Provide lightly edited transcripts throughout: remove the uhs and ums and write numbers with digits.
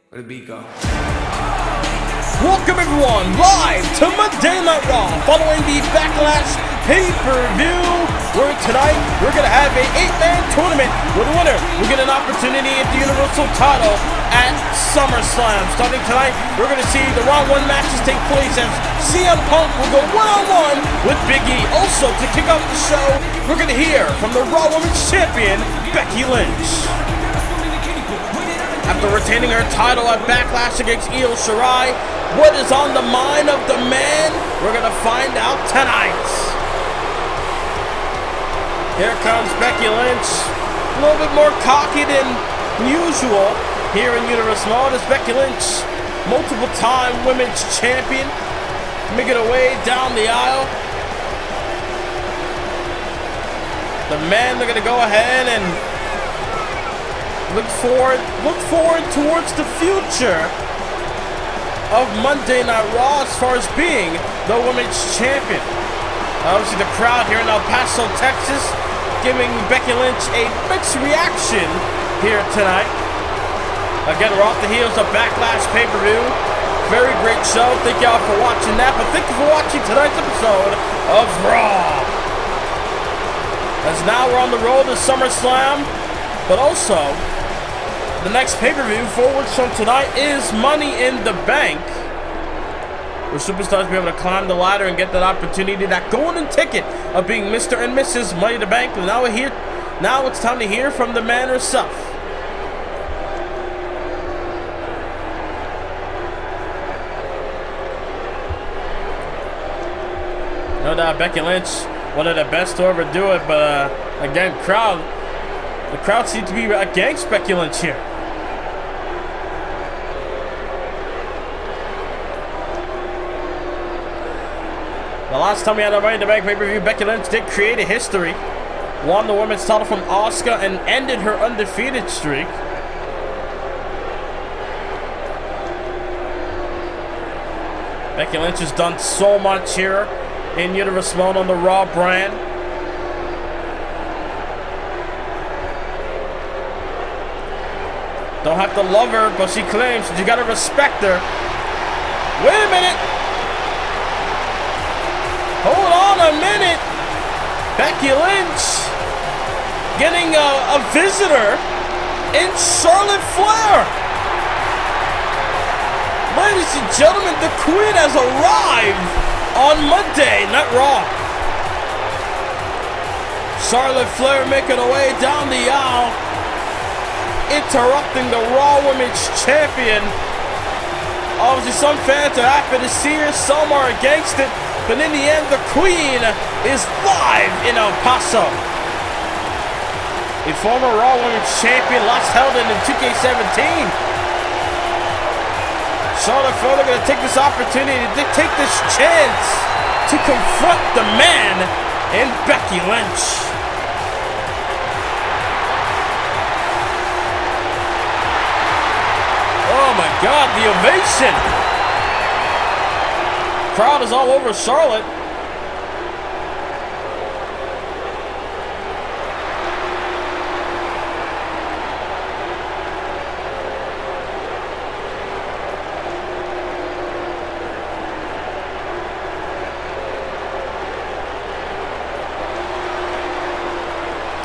Where the beat go? Welcome everyone, live to Monday Night Raw, following the Backlash pay-per-view, where tonight we're going to have a 8-man tournament where the winner will get an opportunity at the Universal title at SummerSlam. Starting tonight, we're going to see the Round 1 matches take place as CM Punk will go one-on-one with Becky. Also, to kick off the show, we're going to hear from the Raw Women's Champion, Becky Lynch. After retaining her title at Backlash against Io Shirai, what is on the mind of the man? We're going to find out tonight. Here comes Becky Lynch, a little bit more cocky than usual here in Universe Mode as Becky Lynch, multiple-time women's champion, making her way down the aisle. The men are going to go ahead and look forward towards the future of Monday Night Raw as far as being the women's champion. Obviously, the crowd here in El Paso, Texas, giving Becky Lynch a mixed reaction here tonight. Again, we're off the heels of Backlash pay-per-view. Very great show. Thank y'all for watching that, but thank you for watching tonight's episode of Raw. As now we're on the road to SummerSlam, but also the next pay-per-view forward from tonight is Money in the Bank, where superstars will be able to climb the ladder and get that opportunity, that golden ticket of being Mr. and Mrs. Money in the Bank. And now it's time to hear from the man herself. No doubt Becky Lynch, one of the best to ever do it, but again, the crowd seems to be against Becky Lynch here. The last time we had a Money in the Bank pay-per-view, Becky Lynch did create a history. Won the women's title from Asuka and ended her undefeated streak. Becky Lynch has done so much here in Universe Mode on the Raw brand. Don't have to love her, but she claims that you gotta respect her. Wait a minute. Hold on a minute. Becky Lynch getting a visitor in Charlotte Flair. Ladies and gentlemen, the Queen has arrived on Monday Night Raw. Charlotte Flair making her way down the aisle, interrupting the Raw Women's Champion. Obviously, some fans are happy to see her, some are against it, but in the end, the Queen is live in El Paso. The former Raw Women's Champion last held it in 2K17. Charlotte Flair going to take this opportunity, to take this chance to confront the man in Becky Lynch. Oh my God, the ovation! Crowd is all over Charlotte.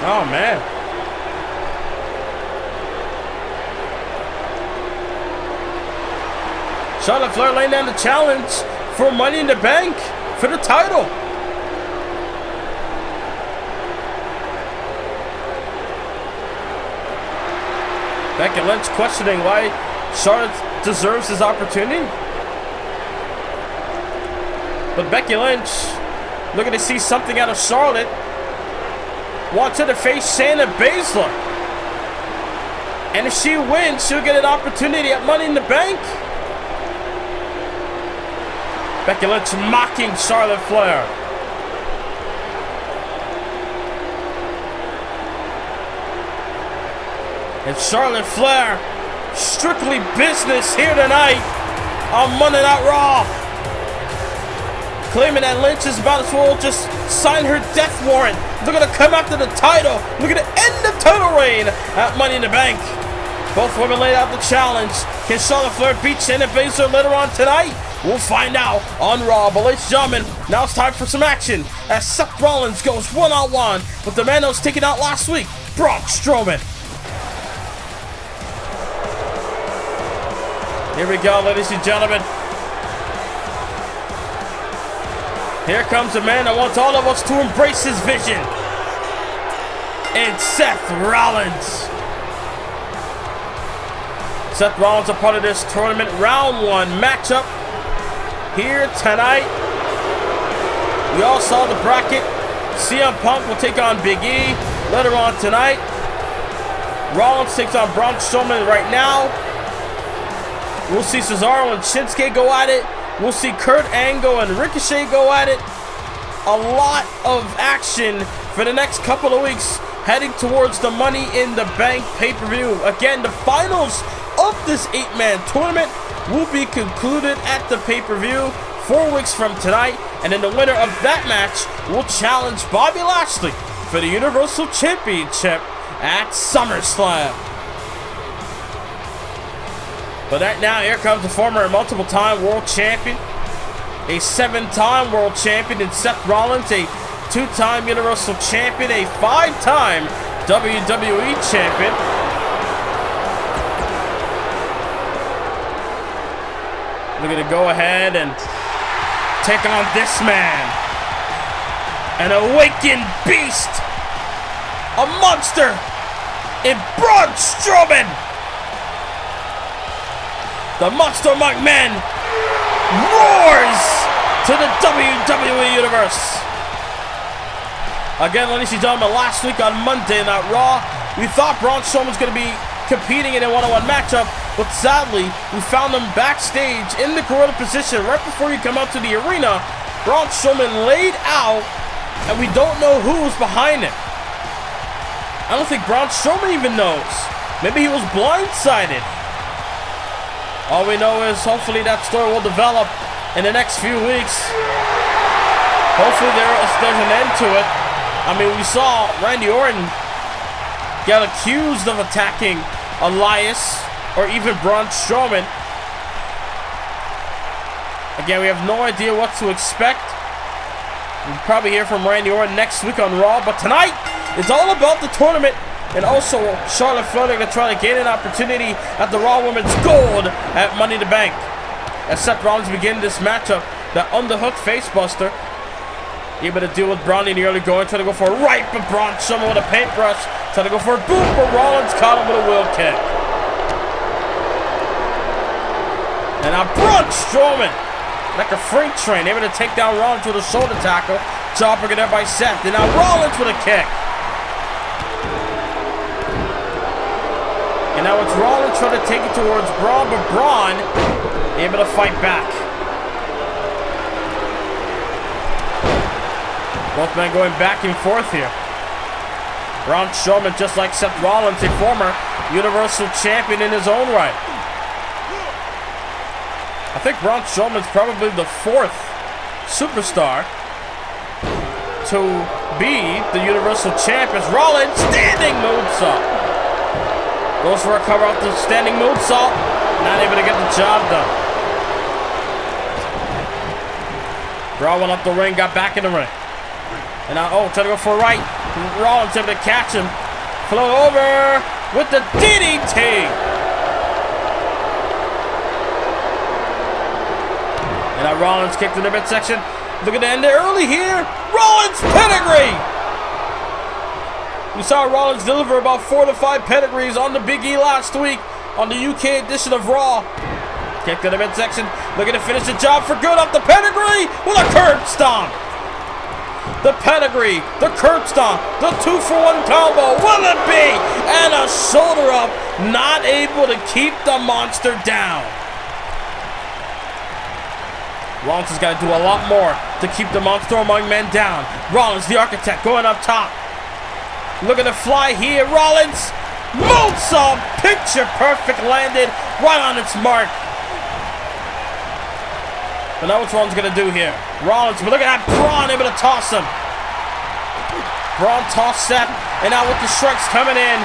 Oh man. Charlotte Flair laying down the challenge for Money in the Bank for the title. Becky Lynch questioning why Charlotte deserves his opportunity. But Becky Lynch looking to see something out of Charlotte. Wants her to face Shayna Baszler. And if she wins, she'll get an opportunity at Money in the Bank. Becky Lynch mocking Charlotte Flair. And Charlotte Flair, strictly business here tonight on Monday Night Raw. Claiming that Lynch is about as well just sign her death warrant. They're going to come after the title. We're going to end the title reign at Money in the Bank. Both women laid out the challenge. Can Charlotte Flair beat Shayna Baszler later on tonight? We'll find out on Raw. But ladies and gentlemen, now it's time for some action as Seth Rollins goes one-on-one with the man that was taken out last week, Braun Strowman. Here we go, ladies and gentlemen. Here comes a man that wants all of us to embrace his vision. It's Seth Rollins. Seth Rollins a part of this tournament round 1 matchup here tonight. We all saw the bracket. CM Punk will take on Big E later on tonight. Rollins takes on Braun Strowman right now. We'll see Cesaro and Shinsuke go at it. We'll see Kurt Angle and Ricochet go at it. A lot of action for the next couple of weeks heading towards the Money in the Bank pay-per-view. Again, the finals of this 8-man tournament will be concluded at the pay-per-view 4 weeks from tonight, and then the winner of that match will challenge Bobby Lashley for the Universal Championship at SummerSlam. But right now, here comes the former multiple-time world champion, a 7-time world champion in Seth Rollins, a 2-time Universal Champion, a 5-time WWE Champion. We're going to go ahead and take on this man. An awakened beast. A monster in Braun Strowman. The Monster Among Men roars to the WWE Universe. Again, ladies and gentlemen, last week on Monday Night Raw, we thought Braun Strowman was going to be competing in a one-on-one matchup, but sadly, we found him backstage in the gorilla position right before you come out to the arena. Braun Strowman laid out, and we don't know who was behind him. I don't think Braun Strowman even knows. Maybe he was blindsided. All we know is hopefully that story will develop in the next few weeks. Hopefully there's an end to it. I mean, we saw Randy Orton get accused of attacking Elias or even Braun Strowman. Again, we have no idea what to expect. We'll probably hear from Randy Orton next week on Raw, but tonight it's all about the tournament. And also, Charlotte Flair going to try to gain an opportunity at the Raw Women's Gold at Money in the Bank. As Seth Rollins begin this matchup, the underhook facebuster, able to deal with Braun in the early going, trying to go for a right, but Braun Strowman with a paintbrush, trying to go for a boot, but Rollins caught him with a wheel kick. And now Braun Strowman, like a freight train, able to take down Rollins with a shoulder tackle, chopper get there by Seth, and now Rollins with a kick. And now it's Rollins trying to take it towards Braun, but Braun able to fight back. Both men going back and forth here. Braun Strowman, just like Seth Rollins, a former Universal Champion in his own right. I think Braun Strowman's probably the 4th superstar to be the Universal Champion. Rollins, standing moonsault. Goes for a cover off the standing moonsault. Not able to get the job done. Braun went up the ring, got back in the ring. And now, trying to go for a right. Rollins able to catch him. Float over with the DDT. And now Rollins kicked in the midsection. Look at the end there early here. Rollins pedigree. We saw Rollins deliver about 4 to 5 pedigrees on the Big E last week on the UK edition of Raw. Kick to the midsection. Looking to finish the job for good off the pedigree with a curb stomp. The pedigree, the curb stomp, the 2-for-1 combo. Will it be? And a shoulder up. Not able to keep the monster down. Rollins has got to do a lot more to keep the Monster Among Men down. Rollins, the architect, going up top. Looking to fly here. Rollins, moonsault, picture perfect, landed right on its mark. But now what's Rollins going to do here? Rollins, but look at that, Braun able to toss him. Braun tossed Seth, and now with the strikes coming in.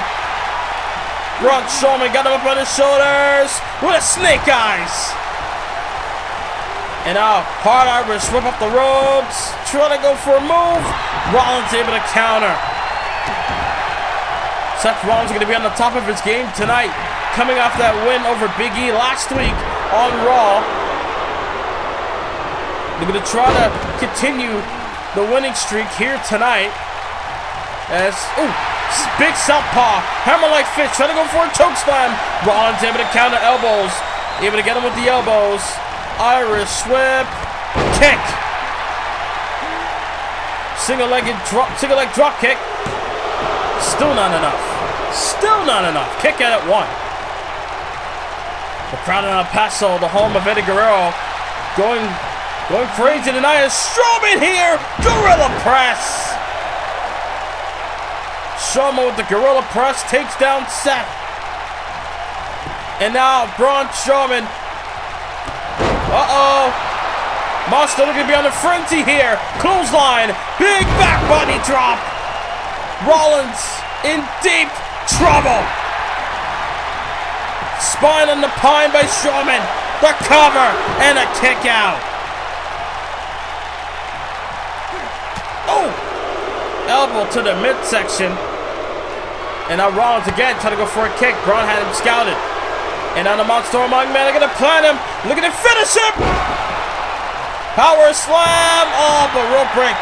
Braun Strowman got him up on his shoulders with a snake eyes. And now hard Irish whip up the ropes. Trying to go for a move. Rollins able to counter. Seth Rollins is going to be on the top of his game tonight, coming off that win over Big E last week on Raw. They're going to try to continue the winning streak here tonight. As, big southpaw, hammer like fist, trying to go for a choke slam. Rollins able to counter elbows, able to get him with the elbows. Irish whip, kick. Single leg drop kick. Still not enough. Still not enough. Kick out at 1. The crowd in El Paso, the home of Eddie Guerrero, going crazy tonight. Is Strowman here? Gorilla press. Strowman with the Gorilla press takes down Seth. And now Braun Strowman. Monster looking to be on the frenzy here. Clothesline. Big back body drop. Rollins in deep trouble. Spine on the pine by Strowman. The cover and a kick out. Elbow to the midsection. And now Rollins again trying to go for a kick. Braun had him scouted. And now the Monster Among Men are going to plant him. Looking to finish him. Power slam. But rope break.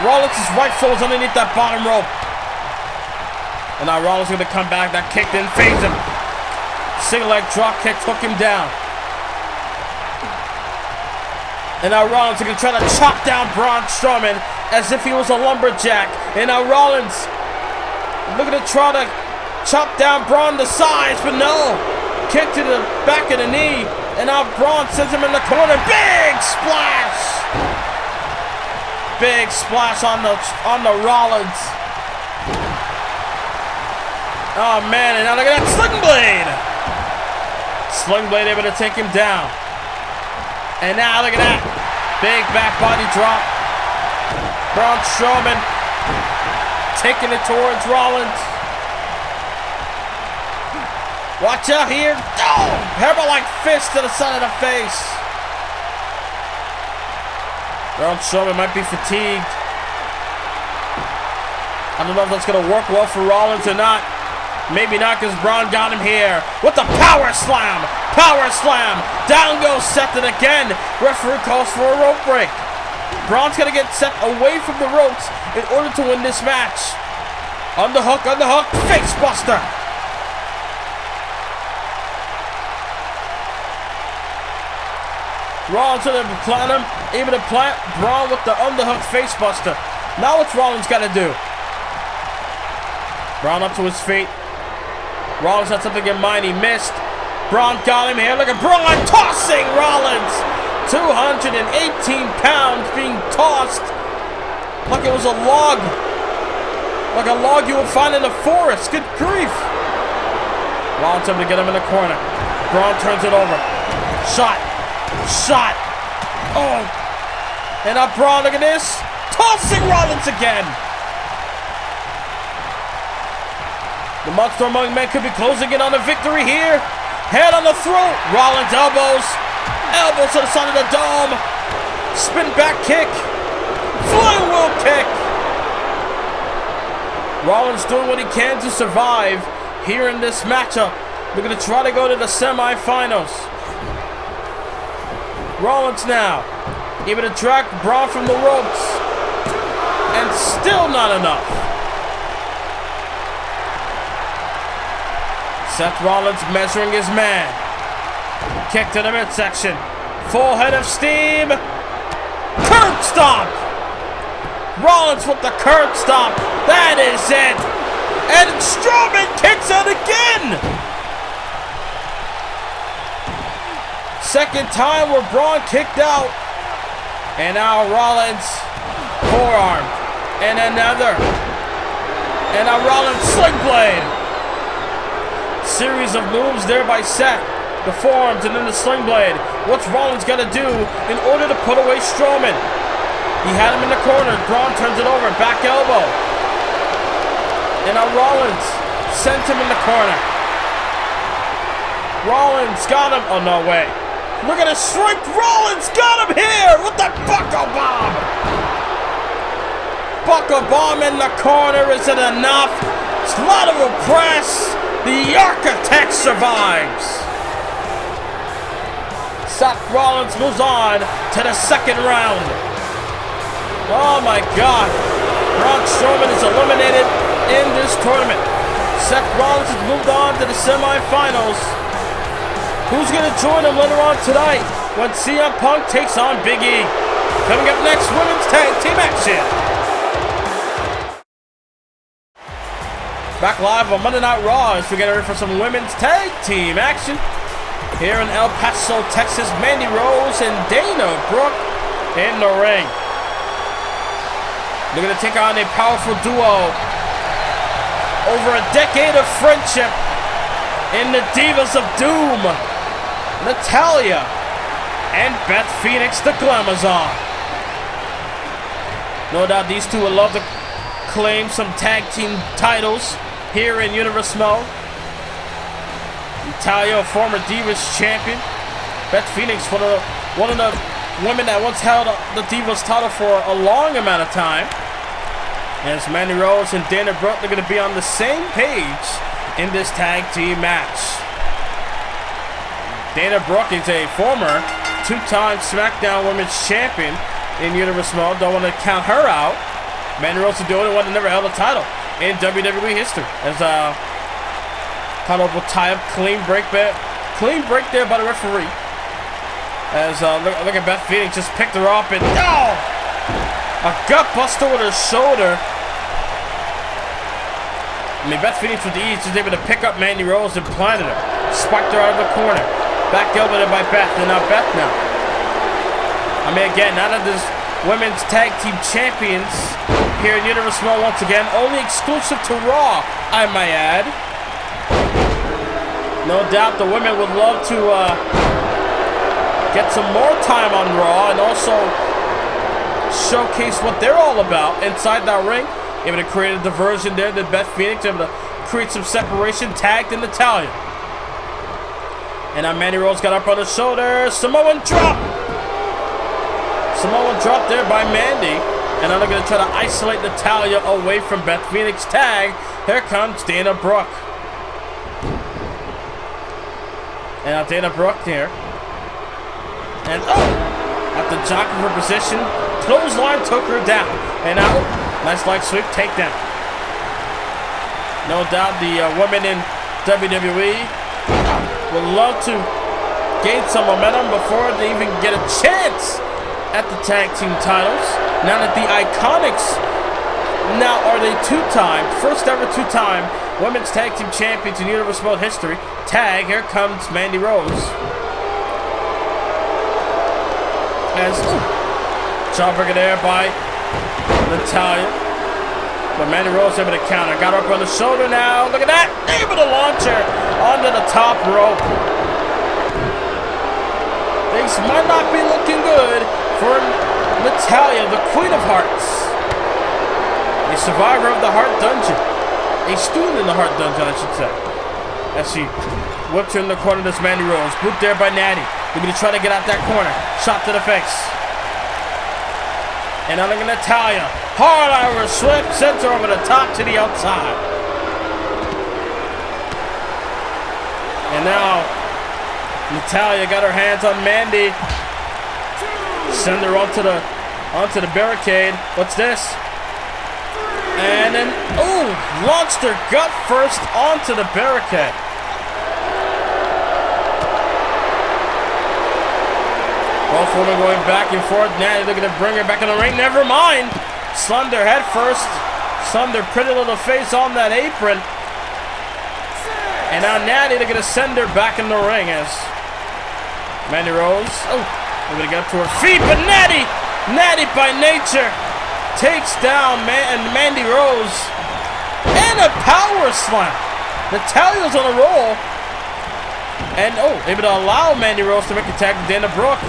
Rollins' right foot is underneath that bottom rope. And now Rollins is going to come back. That kick didn't phase him. Single leg drop kick took him down. And now Rollins is going to try to chop down Braun Strowman as if he was a lumberjack. And now Rollins looking to try to chop down Braun to size, but no. Kick to the back of the knee. And now Braun sends him in the corner. Big splash. Big splash on the Rollins. Oh man, and now look at that Sling Blade. Sling Blade able to take him down. And now look at that. Big back body drop. Braun Strowman taking it towards Rollins. Watch out here. Hammer like fist to the side of the face. Braun Strowman might be fatigued. I don't know if that's going to work well for Rollins or not. Maybe not, because Braun got him here with the power slam. Power slam. Down goes Seth, and again, referee calls for a rope break. Braun's going to get Seth away from the ropes in order to win this match. Underhook, face buster. Rollins able to plant Braun with the underhook face buster. Now what's Rollins got to do? Braun up to his feet. Rollins had something in mind. He missed. Braun got him here. Look at Braun tossing Rollins. 218 pounds being tossed like it was a log. Like a log you would find in the forest. Good grief. Rollins able to get him in the corner. Braun turns it over. Shot. And now Braun, look at this. Tossing Rollins again. The Monster Among Men could be closing in on a victory here. Head on the throat. Rollins elbows. Elbows to the side of the dome. Spin back kick. Flying wheel kick. Rollins doing what he can to survive here in this matchup. They're going to try to go to the semifinals. Rollins now able to drag Braun from the ropes. And still not enough. Seth Rollins measuring his man. Kick to the midsection. Full head of steam. Curb stomp. Rollins with the curb stomp. That is it. And Strowman kicks out again. Second time where Braun kicked out. And now Rollins forearm. And another. And now Rollins sling blade. Series of moves there by Seth. The forearms and then the sling blade. What's Rollins got to do in order to put away Strowman? He had him in the corner. Braun turns it over. Back elbow. And now Rollins sent him in the corner. Rollins got him. Oh, no way. Look at his strength. Rollins got him here with the buckle bomb. Buckle bomb in the corner. Is it enough? Slaughter will press. The architect survives. Seth Rollins moves on to the second round. Oh my God. Braun Strowman is eliminated in this tournament. Seth Rollins has moved on to the semifinals. Who's going to join him later on tonight when CM Punk takes on Big E? Coming up next, women's tag team action. Back live on Monday Night Raw as we get ready for some women's tag team action. Here in El Paso, Texas, Mandy Rose and Dana Brooke in the ring. They're going to take on a powerful duo. Over a decade of friendship in the Divas of Doom. Natalya and Beth Phoenix, the Glamazon. No doubt these two would love to claim some tag team titles here in Universe Mode. Natalya, a former Divas champion. Beth Phoenix, one of the women that once held the Divas title for a long amount of time. As Mandy Rose and Dana Brooke are going to be on the same page in this tag team match. Dana Brooke is a former two-time SmackDown Women's Champion in Universe Mode. Don't want to count her out. Mandy Rose is the only one that never held a title in WWE history. As title will tie up, clean break there by the referee. As look at Beth Phoenix just picked her up and a gut buster with her shoulder. I mean, Beth Phoenix with the ease was able to pick up Mandy Rose and planted her. Spiked her out of the corner. Back elbowed her by Beth, and now Beth now. I mean, again, now that there's women's tag team champions here in Universe Mode once again, only exclusive to Raw, I might add. No doubt the women would love to get some more time on Raw and also showcase what they're all about inside that ring. Able to create a diversion there that Beth Phoenix able to create some separation, tagged in Natalya. And now Mandy Rose got up on the shoulder. Samoan drop. Samoan drop there by Mandy. And now they're going to try to isolate Natalya away from Beth Phoenix. Tag. Here comes Dana Brooke. And now Dana Brooke here. And at the jockey for position. Clothesline took her down. And now, nice leg sweep takedown. No doubt the women in WWE would love to gain some momentum before they even get a chance at the tag team titles. Now that the Iconics now are the first ever two-time women's tag team champions in Universe Mode history. Tag, here comes Mandy Rose. As jawbreaker there by Natalya. But Mandy Rose able to counter. Got her up on the shoulder now. Look at that. Able to launch her onto the top rope. Things might not be looking good for Natalya, the Queen of Hearts. A survivor of the Heart Dungeon. A student in the Heart Dungeon, I should say. As she whips her in the corner, this Mandy Rose. Boot there by Natty. They're going to try to get out that corner. Shot to the face. And now look at Natalya. Hard Irish swift. Sends her over the top to the outside. And now Natalya got her hands on Mandy. Send her onto the barricade. What's this? And then, launched her gut first onto the barricade. Both women going back and forth. Natty looking to bring her back in the ring. Never mind. Slammed her head first. Slammed her pretty little face on that apron. And now Natty looking to send her back in the ring as Mandy Rose. We're going to get up to her feet. But Natty by nature takes down Mandy Rose. And a power slam. Natalya's on a roll. And able to allow Mandy Rose to make a tag with Dana Brooke.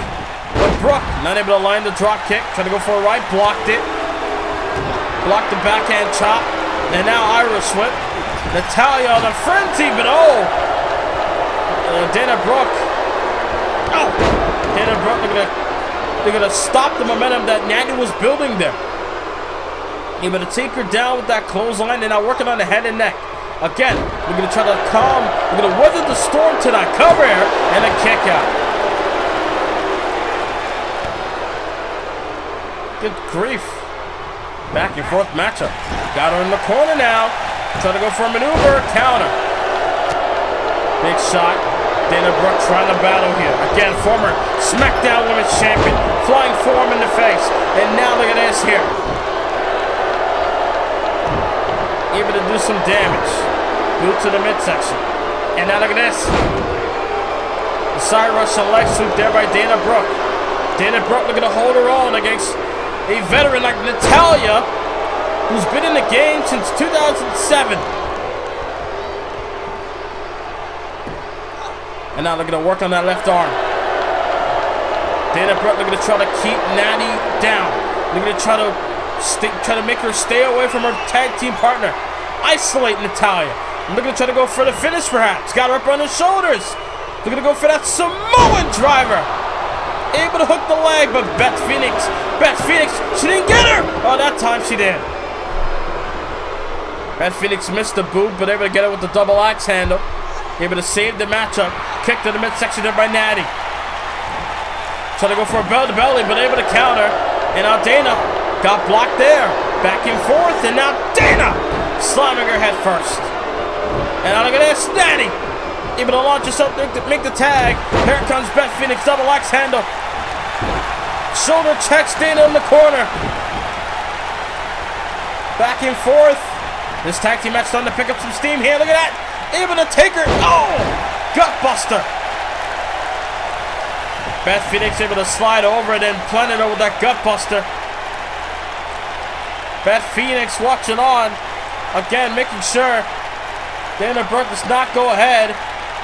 But Brooke not able to line the drop kick. Trying to go for a right. Blocked it. Blocked the backhand chop. And now Irish whip. Natalya on a frenzy, but Dana Brooke. Oh! Dana Brooke, they're gonna stop the momentum that Mandy was building there. You're gonna take her down with that clothesline and now working on the head and neck. Again, we're gonna try to we're gonna weather the storm tonight. Cover air and a kick out. Good grief. Back and forth matchup. Got her in the corner now. Trying to go for a maneuver. Counter. Big shot. Dana Brooke trying to battle here. Again, former SmackDown Women's Champion. Flying forearm in the face. And now look at this here. Able to do some damage. Boot to the midsection. And now look at this. The side Russian leg sweep there by Dana Brooke. Dana Brooke looking to hold her on against a veteran like Natalya, who's been in the game since 2007. And now looking to work on that left arm. Dana Brooke looking to try to keep Mandy down. Looking to try to make her stay away from her tag team partner. Isolate Natalya. Looking to try to go for the finish perhaps. Got her up on the shoulders. Looking to go for that Samoan driver. Able to hook the leg, but Beth Phoenix, she didn't get her! Oh, that time she did. Beth Phoenix missed the boot, but able to get it with the double axe handle. Able to save the matchup. Kick to the midsection there by Mandy. Trying to go for a belly-to-belly, but able to counter. And now Dana got blocked there. Back and forth, and now Dana slamming her head first. And now look at this, Mandy able to launch herself there to make the tag. Here comes Beth Phoenix, double axe handle. Shoulder checks Dana in the corner. Back and forth. This tag team match starting to pick up some steam here. Look at that. Able to take her. Oh! Gut buster. Beth Phoenix able to slide over and then plant it over that gut buster. Beth Phoenix watching on. Again, making sure Dana Brooke does not go ahead.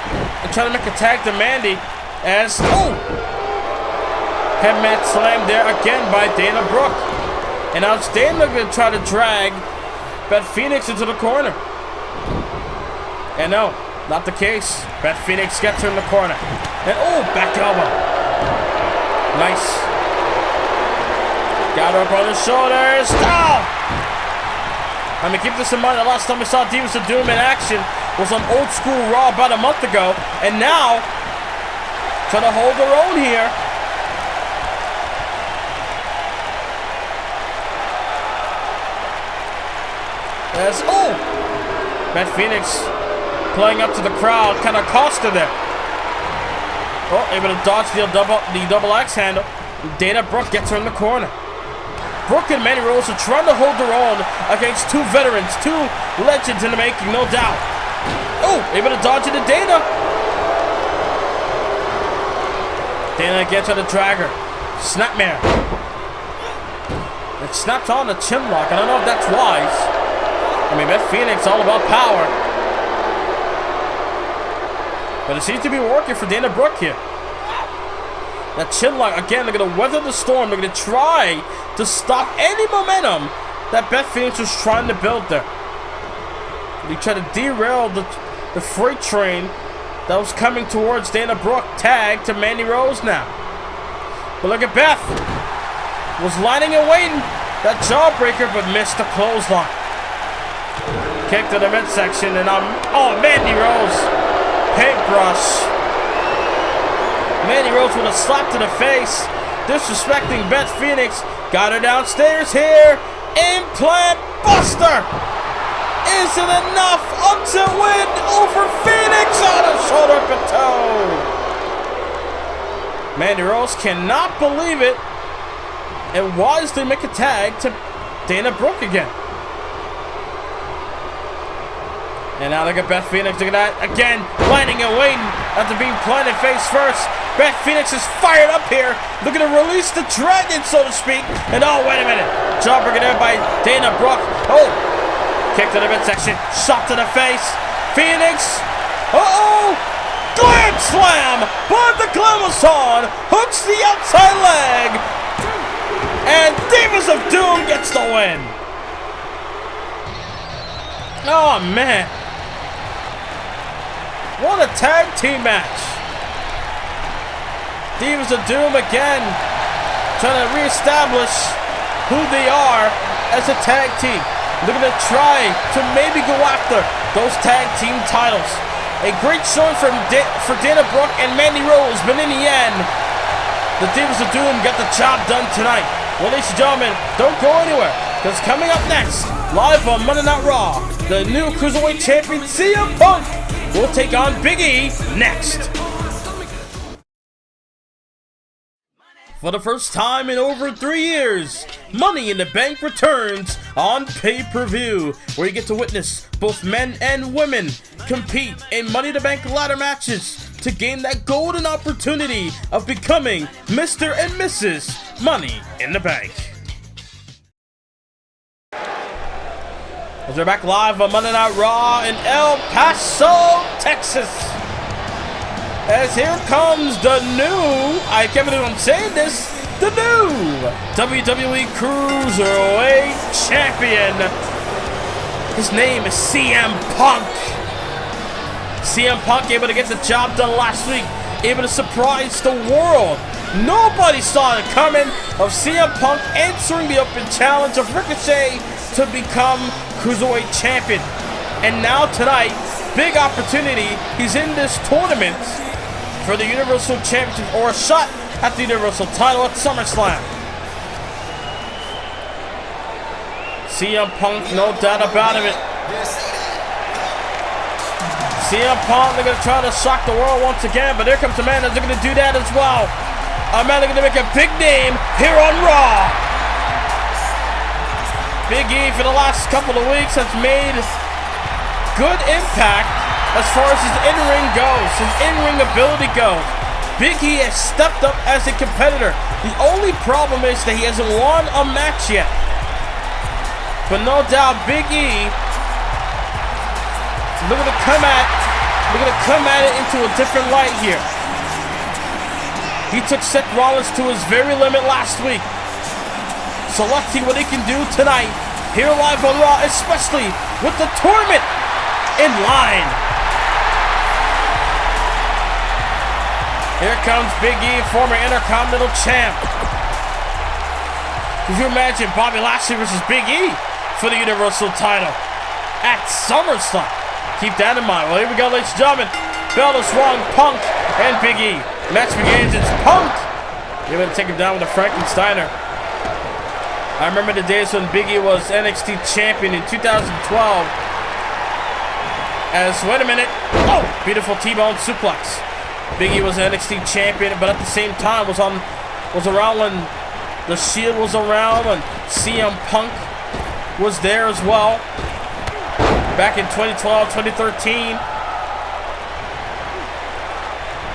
And trying to make a tag to Mandy as head mat slam there again by Dana Brooke. And now it's Dana going to try to drag Beth Phoenix into the corner. And no, not the case. Beth Phoenix gets her in the corner. And back elbow. Nice. Got her up on the shoulders. I mean, keep this in mind, the last time we saw Divas of Doom in action was on Old School Raw about a month ago. And now, trying to hold their own here. As, Beth Phoenix playing up to the crowd, kind of cost her there. Able to dodge the double axe handle. Dana Brooke gets her in the corner. Brooke and Mandy Rose are trying to hold their own against two veterans, two legends in the making, no doubt. Able to dodge into Dana. Dana gets her to drag her. Snapmare. It snaps on the chin lock. I don't know if that's wise. I mean, Beth Phoenix all about power. But it seems to be working for Dana Brooke here. That chin lock, again, they're going to weather the storm. They're going to try to stop any momentum that Beth Phoenix was trying to build there. They try to derail the freight train that was coming towards Dana Brooke. Tag to Mandy Rose now. But look at Beth. Was lining and waiting. That jawbreaker, but missed the clothesline. Kick to the midsection, and Mandy Rose. Paintbrush. Mandy Rose with a slap to the face. Disrespecting Beth Phoenix. Got her downstairs here. Implant Buster. Is it enough? Upset win over Phoenix on a shoulder to toe. Mandy Rose cannot believe it. And wisely make a tag to Dana Brooke again. And now look at Beth Phoenix. Look at that. Again, landing and waiting after being planted face first. Beth Phoenix is fired up here. Looking to release the dragon, so to speak. And wait a minute. Jawbreaker there by Dana Brooke. Kick to the midsection. Shot to the face. Phoenix. Glam slam. But the Glamazon hooks the outside leg. And Divas of Doom gets the win. Oh, man. What a tag team match. Divas of Doom again, trying to reestablish who they are as a tag team. They're going to try to maybe go after those tag team titles. A great showing for Dana Brooke and Mandy Rose, but in the end, the Divas of Doom got the job done tonight. Well, ladies and gentlemen, don't go anywhere, because coming up next, live on Monday Night Raw, the new Cruiserweight Champion CM Punk will take on Big E next. For the first time in over 3 years, Money in the Bank returns on pay-per-view, where you get to witness both men and women compete in Money in the Bank ladder matches to gain that golden opportunity of becoming Mr. and Mrs. Money in the Bank. As we're back live on Monday Night Raw in El Paso, Texas. As here comes the new, I can't believe I'm saying this, the new WWE Cruiserweight Champion. His name is CM Punk. CM Punk able to get the job done last week, able to surprise the world. Nobody saw it coming of CM Punk answering the open challenge of Ricochet to become Cruiserweight Champion. And now tonight, big opportunity, he's in this tournament for the Universal Championship, or a shot at the Universal title at SummerSlam. CM Punk, no doubt about it. CM Punk, they're going to try to shock the world once again, but there comes a man that's going to do that as well. A man that's going to make a big name here on Raw. Big E, for the last couple of weeks, has made good impact as far as his in-ring goes, his in-ring ability goes. Big E has stepped up as a competitor. The only problem is that he hasn't won a match yet. But no doubt, Big E, we're gonna come at it into a different light here. He took Seth Rollins to his very limit last week. So let's see what he can do tonight, here live on Raw, especially with the tournament in line. Here comes Big E, former Intercontinental Champ. Could you imagine Bobby Lashley versus Big E for the Universal title at SummerSlam? Keep that in mind. Well, here we go, ladies and gentlemen. Bell is swung, Punk and Big E. Match begins. It's Punk. You're going to take him down with a Frankensteiner. I remember the days when Big E was NXT Champion in 2012. Wait a minute. Oh, beautiful T-bone suplex. Big E was NXT Champion, but at the same time was around when the Shield was around, and CM Punk was there as well. Back in 2012, 2013.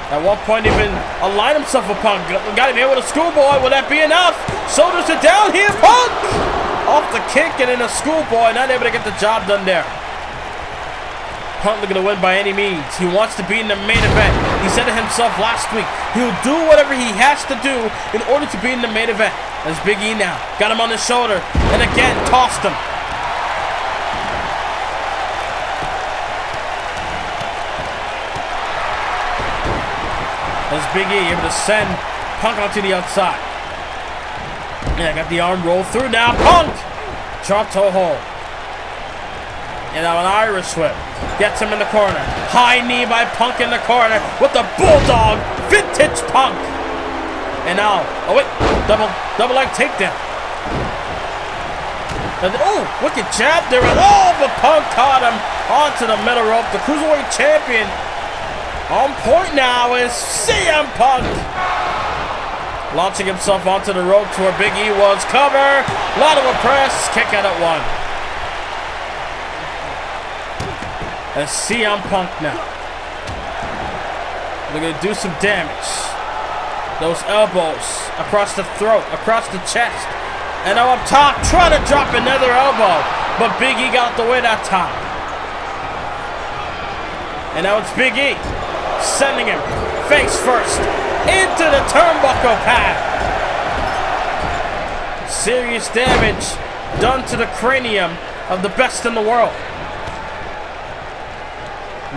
At one point, even aligned himself with Punk. Got him here with a schoolboy. Will that be enough? Shoulders are down here. Punk! Off the kick and in a schoolboy. Not able to get the job done there. Punk looking to win by any means. He wants to be in the main event. He said it himself last week. He'll do whatever he has to do in order to be in the main event. There's Big E now. Got him on his shoulder. And again, tossed him. There's Big E able to send Punk onto the outside. Yeah, got the arm rolled through now. Punk! Chop toe hold. And now an Irish whip. Gets him in the corner. High knee by Punk in the corner with the Bulldog. Vintage Punk. And now, oh wait, double leg takedown. And then, oh, wicked jab there. Oh, but Punk caught him onto the middle rope. The Cruiserweight Champion on point now is CM Punk. Launching himself onto the rope to where Big E was. Cover. Lateral press. Kick out at one. And CM Punk now. They're going to do some damage. Those elbows across the throat, across the chest. And now up top, trying to drop another elbow. But Big E got out the way that time. And now it's Big E. Sending him face first into the turnbuckle pad. Serious damage done to the cranium of the best in the world.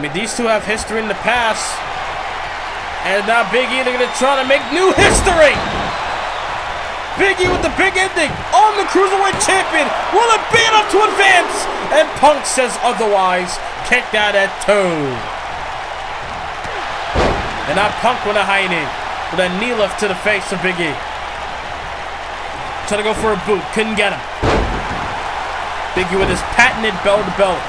I mean, these two have history in the past. And now Big E, they're going to try to make new history. Big E with the big ending on the Cruiserweight Champion. Will it be enough to advance? And Punk says otherwise. Kick out at 2. And now Punk with a high knee. With a knee lift to the face of Big E. Trying to go for a boot. Couldn't get him. Big E with his patented bell-to-bell.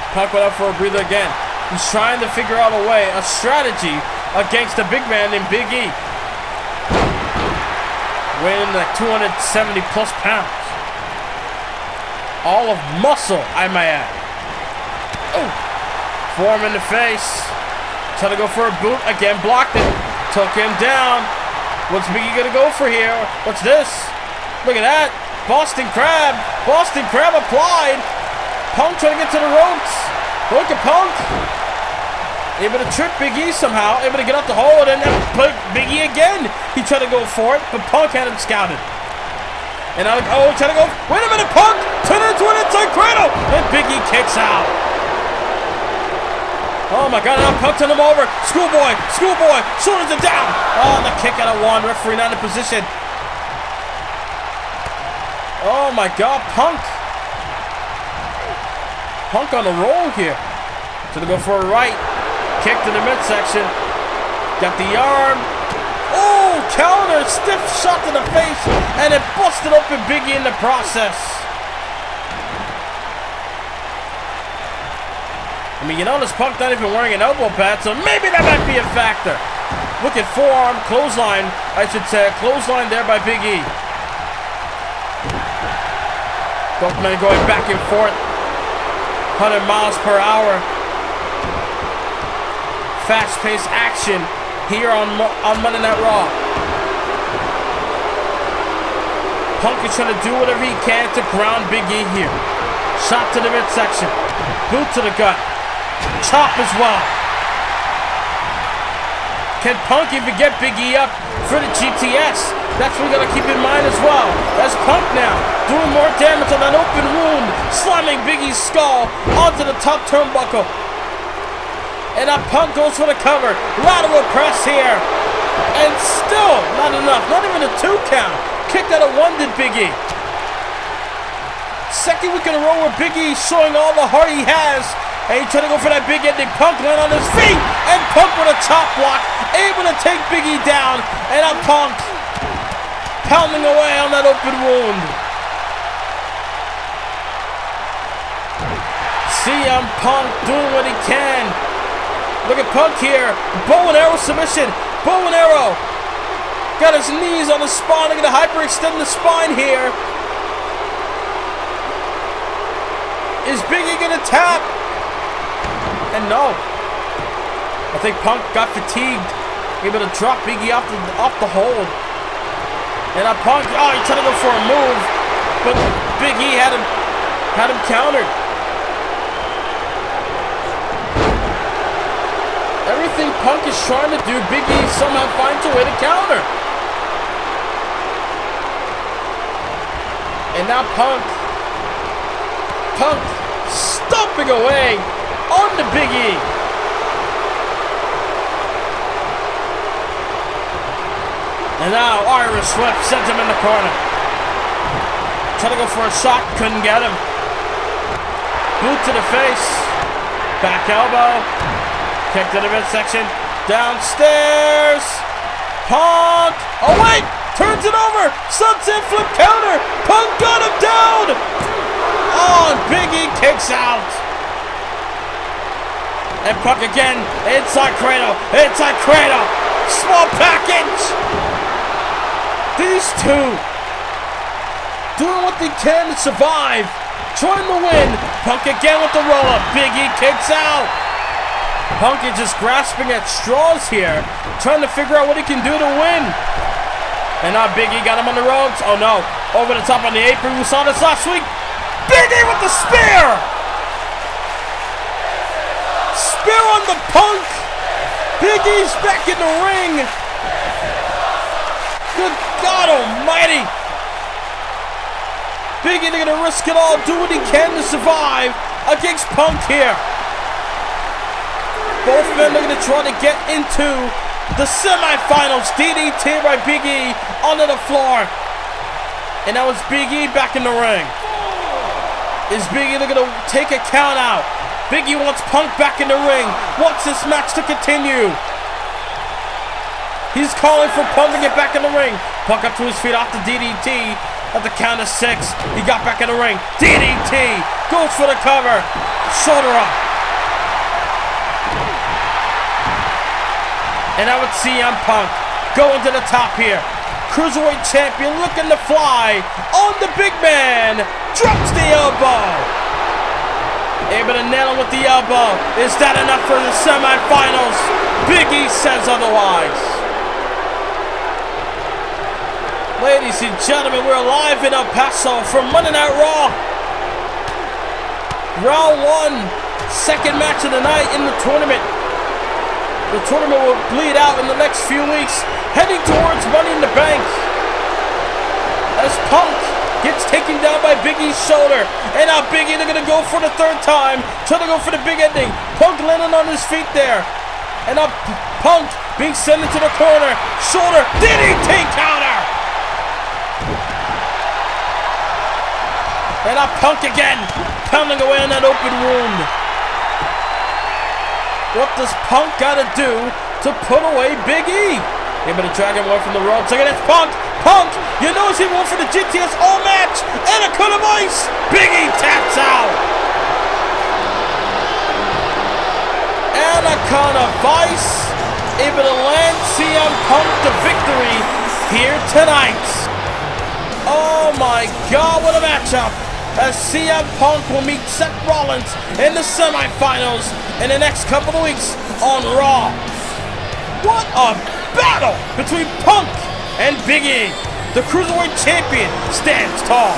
Punk went up for a breather again. He's trying to figure out a way, a strategy against the big man named Big E. Weighing like 270 plus pounds. All of muscle, I might add. Oh! Forearm in the face. Trying to go for a boot. Again, blocked it. Took him down. What's Big E gonna go for here? What's this? Look at that. Boston Crab. Boston Crab applied. Punk trying to get to the ropes. Look at Punk. Able to trip Big E somehow. Able to get up the hole and then put Big E again. He tried to go for it, but Punk had him scouted. And now, trying to go. Wait a minute, Punk. Turn it into an inside cradle. And Big E kicks out. Oh my God, now Punk turned him over. Schoolboy. Shoulders it down. Oh, the kick out of 1. Referee not in position. Oh my God, Punk. Punk on the roll here. Gonna go for a right. Kick to the midsection. Got the arm. Oh, counter. Stiff shot to the face. And it busted open Big E in the process. I mean, you notice Punk not even wearing an elbow pad, so maybe that might be a factor. Look at forearm, clothesline, I should say. Clothesline there by Big E. Both men going back and forth. 100 miles per hour. Fast-paced action here on Monday Night Raw. Punk is trying to do whatever he can to ground Big E here. Shot to the midsection. Boot to the gut. Chop as well. Can Punk even get Big E up for the GTS? That's what we gotta keep in mind as well. That's Punk now doing more damage on that open wound, slamming Big E's skull onto the top turnbuckle. And now Punk goes for the cover. Lateral press here. And still not enough. Not even a 2 count. Kicked out of 1 did Big E. Second week in a row where Big E showing all the heart he has. And he's trying to go for that big ending. Punk land on his feet. And Punk with a chop block. Able to take Big E down. And now Punk pounding away on that open wound. CM Punk doing what he can. Look at Punk here. Bow and arrow submission. Bow and arrow. Got his knees on the spine. They're going to hyperextend the spine here. Is Big E going to tap? And no. I think Punk got fatigued. Able to drop Big E off the hold. And now Punk, he tried to go for a move. But Big E had him countered. Everything Punk is trying to do, Big E somehow finds a way to counter. And now Punk stomping away on the Big E. And now Irish whip sends him in the corner. Trying to go for a shot, couldn't get him. Boot to the face. Back elbow. Kick to the midsection. Downstairs. Punk. Oh, wait. Turns it over. Sunset flip counter. Punk got him down. Oh, and Big E kicks out. And Punk again. Inside cradle. Inside cradle. Small package. These two doing what they can to survive. Trying to win. Punk again with the roll-up. Big E kicks out. Punk is just grasping at straws here, trying to figure out what he can do to win. And now Big E got him on the ropes. Oh no, over the top on the apron. We saw this last week. Big E with the spear. Spear on the Punk. Big E's back in the ring. Good God almighty. Big E gonna risk it all, do what he can to survive against Punk here. Both men are going to try to get into the semifinals. DDT by Big E onto the floor. And now it's Big E back in the ring. Is Big E looking to take a count out? Big E wants Punk back in the ring. Wants this match to continue. He's calling for Punk to get back in the ring. Punk up to his feet off the DDT. At the count of 6, he got back in the ring. DDT goes for the cover. Shoulder up. And now it's CM Punk going to the top here. Cruiserweight champion looking to fly on the big man. Drops the elbow. Able to nail him with the elbow. Is that enough for the semifinals? Big E says otherwise. Ladies and gentlemen, we're live in El Paso for Monday Night Raw. Round 1, second match of the night in the tournament. The tournament will bleed out in the next few weeks, heading towards Money in the Bank. As Punk gets taken down by Big E's shoulder. And now Big E, they're going to go for the third time. Trying to go for the big ending. Punk landing on his feet there. And now Punk being sent into the corner. Shoulder, DDT counter. And now Punk again, pounding away on that open wound. What does Punk gotta do to put away Big E? Able to drag him away from the ropes. Look at this, Punk! Punk! You notice he went for the GTS all match! And a cut of ice! Big E taps out! And a cut of ice. Able to land CM Punk the victory here tonight. Oh my God, what a matchup! As CM Punk will meet Seth Rollins in the semifinals in the next couple of weeks on Raw. What a battle between Punk and Big E. The Cruiserweight Champion stands tall.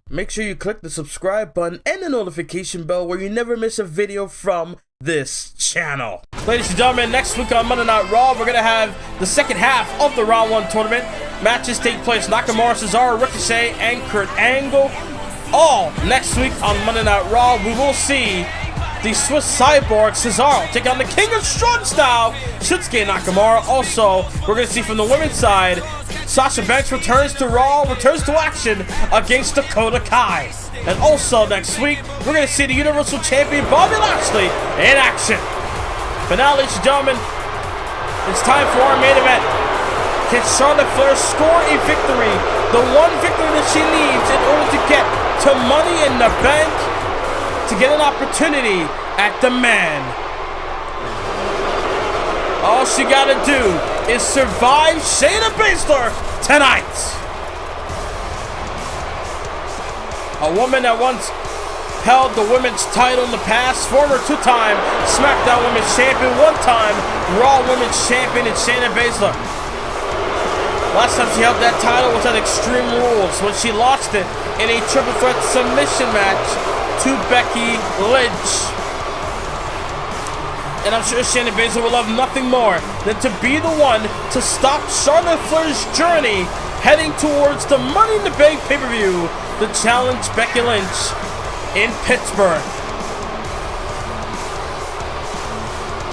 Make sure you click the subscribe button and the notification bell where you never miss a video from this channel. Ladies and gentlemen, next week on Monday Night Raw, we're going to have the second half of the Round 1 tournament. Matches take place Nakamura, Cesaro, Ricochet, and Kurt Angle. All next week on Monday Night Raw. We will see the Swiss Cyborg Cesaro take on the King of Struts now, Shinsuke Nakamura. Also, we're going to see from the women's side, Sasha Banks returns to Raw, returns to action against Dakota Kai. And also next week, we're going to see the Universal Champion Bobby Lashley in action. But now, ladies and gentlemen, it's time for our main event. Can Charlotte Flair score a victory? The one victory that she needs in order to get to Money in the Bank, to get an opportunity at the Man. All she gotta do is survive Shayna Baszler tonight. A woman that once held the women's title in the past, former two-time SmackDown Women's Champion, one-time Raw Women's Champion in Shayna Baszler. Last time she held that title was at Extreme Rules when she lost it in a triple threat submission match to Becky Lynch. And I'm sure Shayna Baszler will love nothing more than to be the one to stop Charlotte Flair's journey heading towards the Money in the Bank pay-per-view to challenge Becky Lynch in Pittsburgh.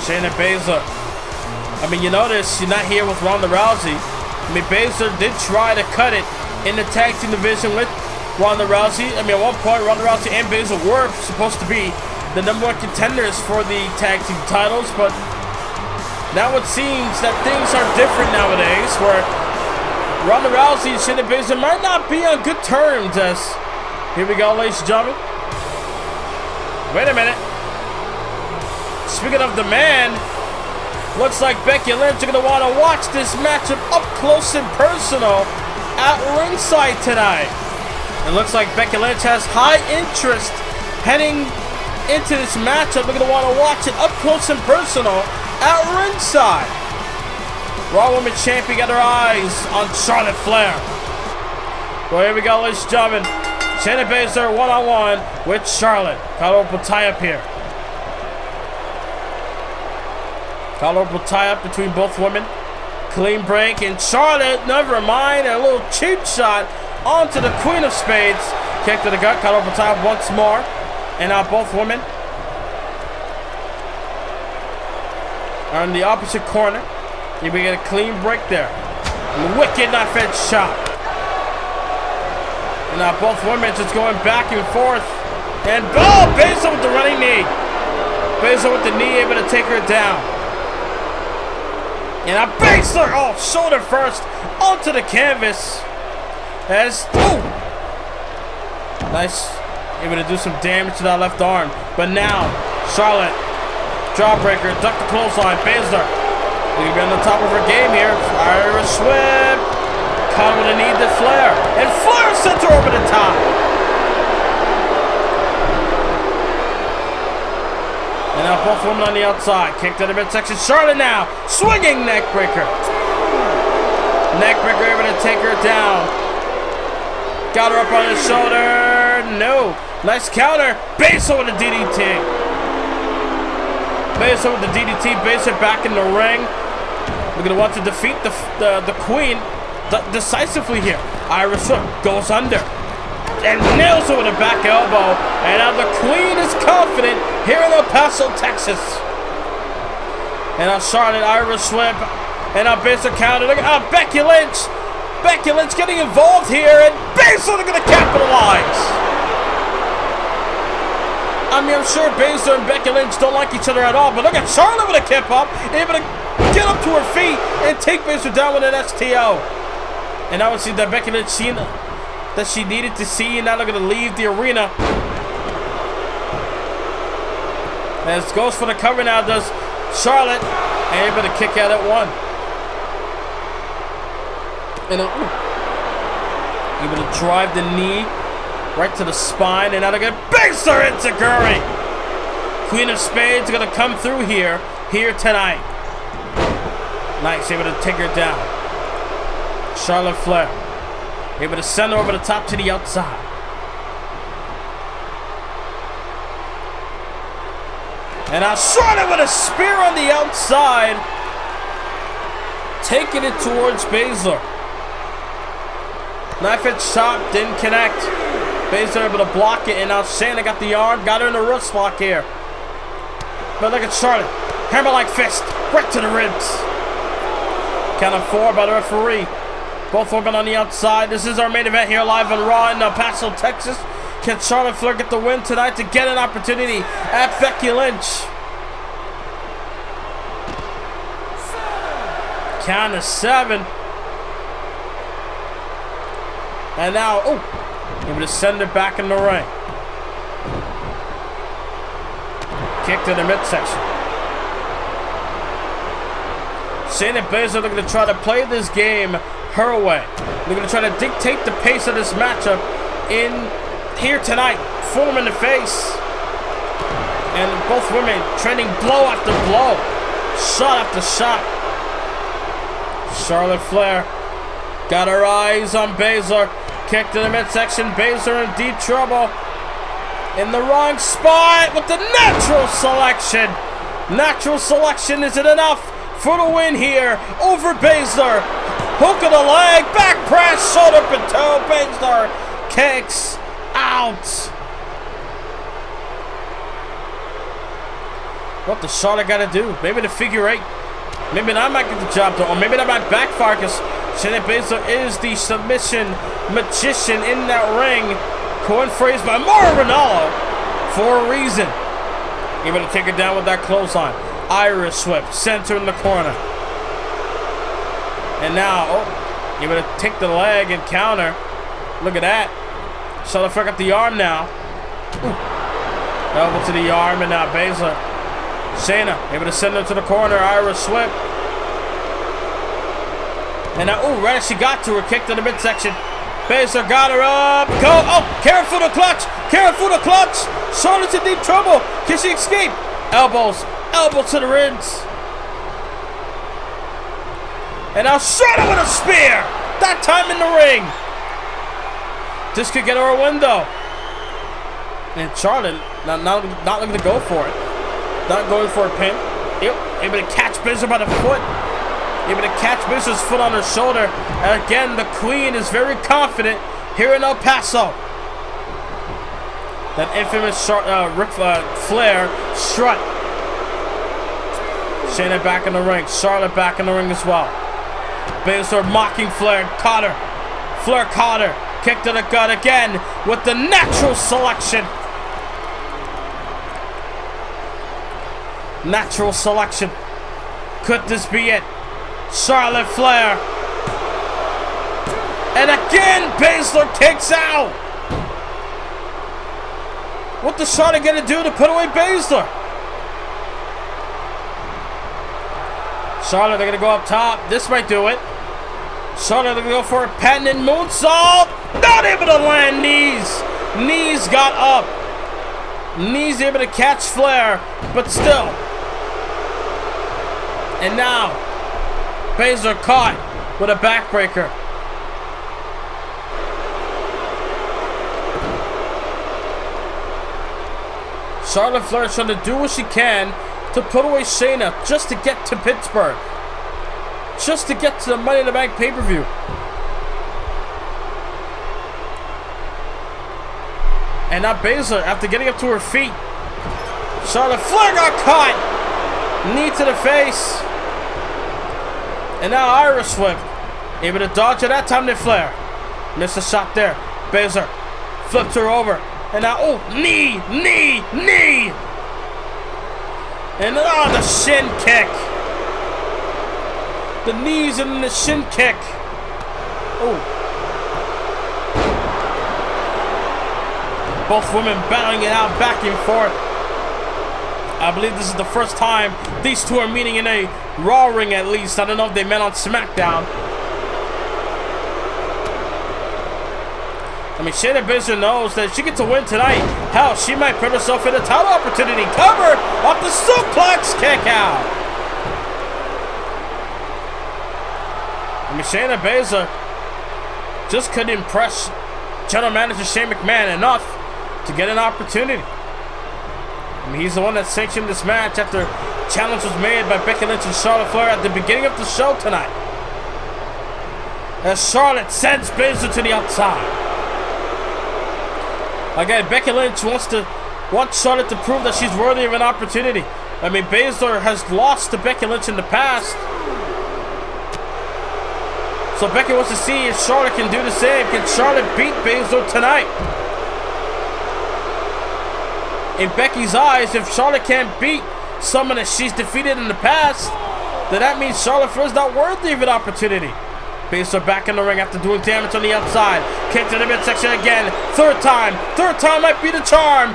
Shayna Baszler. I mean, you notice she's not here with Ronda Rousey. I mean, Baszler did try to cut it in the tag team division with Ronda Rousey. I mean, at one point, Ronda Rousey and Baszler were supposed to be the #1 contenders for the tag team titles, but now it seems that things are different nowadays, where Ronda Rousey and Shayna Baszler might not be on good terms. As here we go, ladies and gentlemen. Wait a minute. Speaking of the Man, looks like Becky Lynch are going to want to watch this matchup up close and personal at ringside tonight. It looks like Becky Lynch has high interest heading into this matchup. They're going to want to watch it up close and personal at ringside. Raw Women's Champion got her eyes on Charlotte Flair. Well, here we go, ladies and gentlemen. Shayna Baszler one-on-one with Charlotte. Collar tie-up here. Collar tie-up between both women. Clean break, and Charlotte, never mind, a little cheap shot onto the Queen of Spades. Kick to the gut, collar tie-up once more. And now both women are in the opposite corner. You get a clean break there. Wicked knife edge shot. And now both women just going back and forth. And Baszler with the running knee. Baszler with the knee, able to take her down. And now Baszler, shoulder first, onto the canvas. Nice. Able to do some damage to that left arm. But now, Charlotte, jawbreaker, duck the clothesline. Baszler, looking to be on the top of her game here. Irish whip. Caught with a knee to Flair. And Flair sends her over the top. And now both women on the outside. Kick to the midsection. Charlotte now. Swinging neckbreaker. Neckbreaker able to take her down. Got her up on his shoulder. No. Nice counter. Baszler with the DDT. Baszler with the DDT. Baszler back in the ring. We're going to want to defeat the Queen decisively here. Irish whip goes under. And nails her with a back elbow. And now the Queen is confident here in El Paso, Texas. And now Charlotte, Irish whip. And now Baszler counter. Look at Becky Lynch. Becky Lynch getting involved here. And Baszler going to capitalize. I mean, I'm sure Baszler and Becky Lynch don't like each other at all. But look at Charlotte with a kip up. Able to get up to her feet and take Baszler down with an STO. And now we see that Becky Lynch seen that she needed to see, and now they're going to leave the arena. As goes for the cover now, does Charlotte, and able to kick out at one. And able to drive the knee right to the spine, and now they're going to Baszler into Guri. Queen of Spades going to come through here tonight. Nice, able to take her down. Charlotte Flair. Able to send her over the top to the outside. And now Charlotte with a spear on the outside. Taking it towards Baszler. Knife edge chop, didn't connect. Baszler able to block it, and now Shayna got the arm, got her in a wrist lock here. But look at Charlotte. Hammer like fist, right to the ribs. Count of 4 by the referee. Both women on the outside. This is our main event here live on Raw in El Paso, Texas. Can Charlotte Flair get the win tonight to get an opportunity at Becky Lynch? Count of 7. And now, able to send it back in the ring. Kick to the midsection. Shayna Baszler looking to try to play this game her way. They're going to try to dictate the pace of this matchup in here tonight. Form in the face. And both women trending blow after blow. Shot after shot. Charlotte Flair got her eyes on Baszler. Kick to the midsection. Baszler in deep trouble. In the wrong spot with the natural selection. Natural selection, is it enough for the win here over Baszler? Hook of the leg, back press, shoulder to toe. Baszler kicks out. What does Charlotte got to do? Maybe the figure 8. Maybe that might get the job done, or maybe that might backfire, because Shayna Baszler is the submission magician in that ring, coined phrase by Mauro Ranallo for a reason. Able to take her down with that clothesline. Irish whip, center in the corner. And now, able to take the leg and counter. Look at that. Charlotte Flair got the arm now. Elbow to the arm, and now Baszler. Shayna able to send her to the corner. Irish whip. And now, right as she got to her, kick to the midsection. Baszler got her up. Go. Careful the clutch. Careful the clutch. Charlotte's in deep trouble. Can she escape? Elbows. Elbow to the ribs. And now Shayna with a spear. That time in the ring. This could get her a window. And Charlotte not looking to go for it. Not going for a pin. Able to catch Baszler by the foot. Able to catch Baszler's foot on her shoulder. And again, the Queen is very confident here in El Paso. That infamous Flair strut. Shayna back in the ring. Charlotte back in the ring as well. Baszler mocking Flair. Caught her. Flair caught her. Kick to the gut again with the natural selection. Natural selection. Could this be it? Charlotte Flair. And again, Baszler kicks out. What the Charlotte gonna do to put away Baszler? Charlotte, they're gonna go up top. This might do it. Charlotte, they're gonna go for a patented moonsault. Not able to land knees. Knees got up. Knees able to catch Flair, but still. And now, Baszler caught with a backbreaker. Charlotte Flair is trying to do what she can to put away Shayna just to get to Pittsburgh. Just to get to the Money in the Bank pay-per-view. And now Baszler, after getting up to her feet, Charlotte Flair got caught. Knee to the face. And now Irish whip. Able to dodge it that time to Flair. Missed a shot there. Baszler flipped her over. And now, oh, knee. And oh, the shin kick. The knees and the shin kick. Oh. Both women battling it out back and forth. I believe this is the first time these two are meeting in a Raw ring at least. I don't know if they met on SmackDown. I mean, Shayna Baszler knows that if she gets a win tonight, hell, she might put herself in a title opportunity. Covered off the suplex kick out. I mean, Shayna Baszler just couldn't impress General Manager Shane McMahon enough to get an opportunity. I mean, he's the one that sanctioned this match after challenge was made by Becky Lynch and Charlotte Flair at the beginning of the show tonight. As Charlotte sends Baszler to the outside. Again, Becky Lynch wants Charlotte to prove that she's worthy of an opportunity. I mean, Baszler has lost to Becky Lynch in the past. So Becky wants to see if Charlotte can do the same. Can Charlotte beat Baszler tonight? In Becky's eyes, if Charlotte can't beat someone that she's defeated in the past, then that means Charlotte Flair is not worthy of an opportunity. Baszler back in the ring after doing damage on the outside. Kick to the midsection again. Third time might be the charm.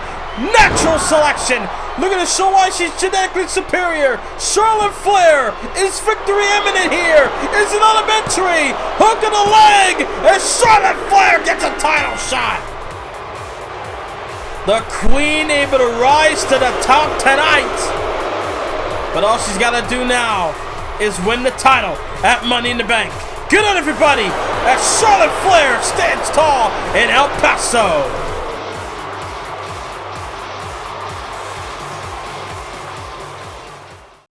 Natural selection. Looking to show why she's genetically superior. Charlotte Flair, is victory imminent here? Is it elementary? Hook of the leg, and Charlotte Flair gets a title shot. The Queen able to rise to the top tonight. But all she's got to do now is win the title at Money in the Bank. Good night, everybody, as Charlotte Flair stands tall in El Paso.